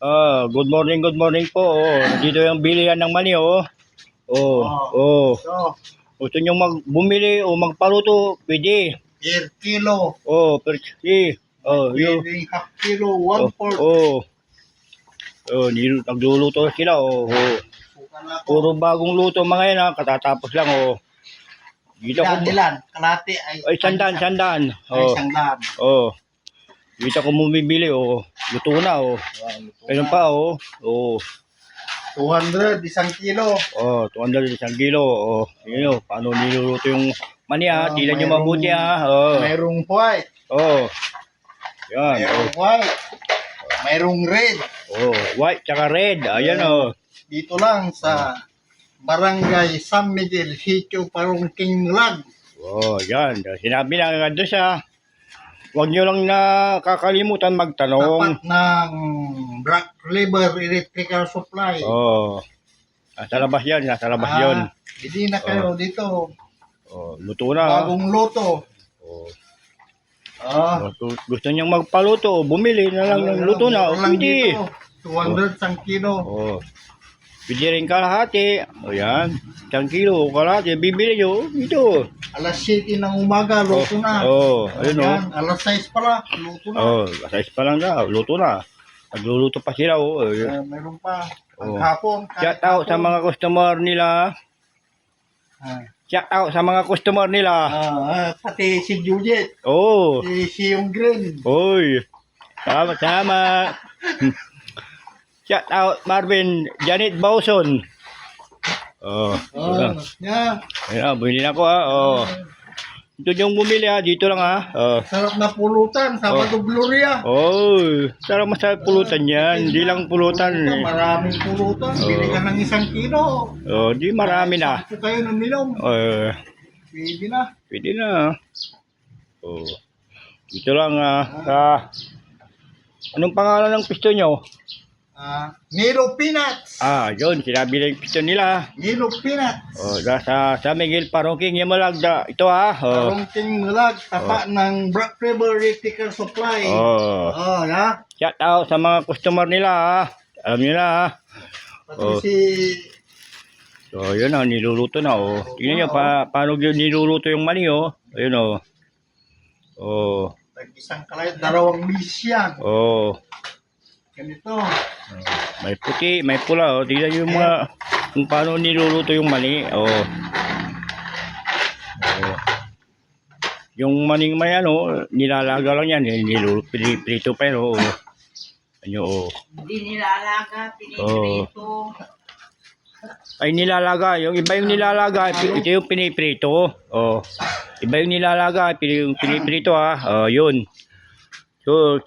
Good morning po. Dito yung bilihan ng mani, oh. Gusto nyo bumili o magpaluto, pwede. Per kilo. Per kilo. Pwede half kilo, 1/4. Nagluluto sila, Puro bagong luto mga yan, katatapos lang, Dito Ilan? Kalate ay sandaan. sandaan. Dito ko bumibili, luto na, Ayun pa, 200, 1 kilo. 200 isang kilo, Yun, paano niluluto yung mani, Tila nyo mabuti, Mayroong white. Yan, Mayroong white. Mayroong red. white tsaka red, ayan, Dito lang sa Barangay San Miguel, Sitio Parungking Lag. Yan, sinabi na doon siya. Huwag nyo lang nakakalimutan magtanong. Tapat ng Black River Electrical Supply. Nasa labas yan, yun. Hindi na kayo dito. Luto na. Bagong luto. Gusto niyang magpaluto, bumili na lang ng luto na. Pwede. 200 isang kilo. Pwede rin kalahati. Yan, isang kilo, kalahati. Bibili nyo, ito. Alas 7 ng umaga, luto na. Ayun, Alas 6 pala, luto na. Alas 6 pa lang na, luto na. Nagluluto pa sila, Meron pa. Hapon. Shout out sa mga customer nila. Pati si Juliet. Si yung Green. Tama. Shout out Marvin, Janet Bauson. Ayan, bumili na ako, Ito yung bumili, dito lang, Sarap na pulutan, Sabado Gloria. Sarap masarap pulutan yan. Hindi lang pulutan. Maraming pulutan. Bili ka ng 1 kilo. Di marami na. Sampu kayo ng milong. Pwede na. Pwede na. Dito lang, anong pangalan ng pisto nyo? Nilo Peanuts. Yun, sinabi na yung pisto nila. Nilo Peanuts. Sa Miguel Parungking, Yamalagda. Ito, Parungking Malag, tapa ng Black River Electrical Supply. Shout out sa mga customer nila, Alam nila, Pati yun, niluluto na, Tingnan nyo, paano niluluto yung mani, Ayun, Isang kalayot, 2 bis yan. Ganito. May puti, may pula, Tingnan nyo yung kung paano niluluto yung mani, Yung maning may nilalaga lang yan, prito pa yun, Hindi nilalaga, piniprito. Ay nilalaga, yung iba yung nilalaga, ito yung piniprito. Iba yung nilalaga, piniprito, yun. So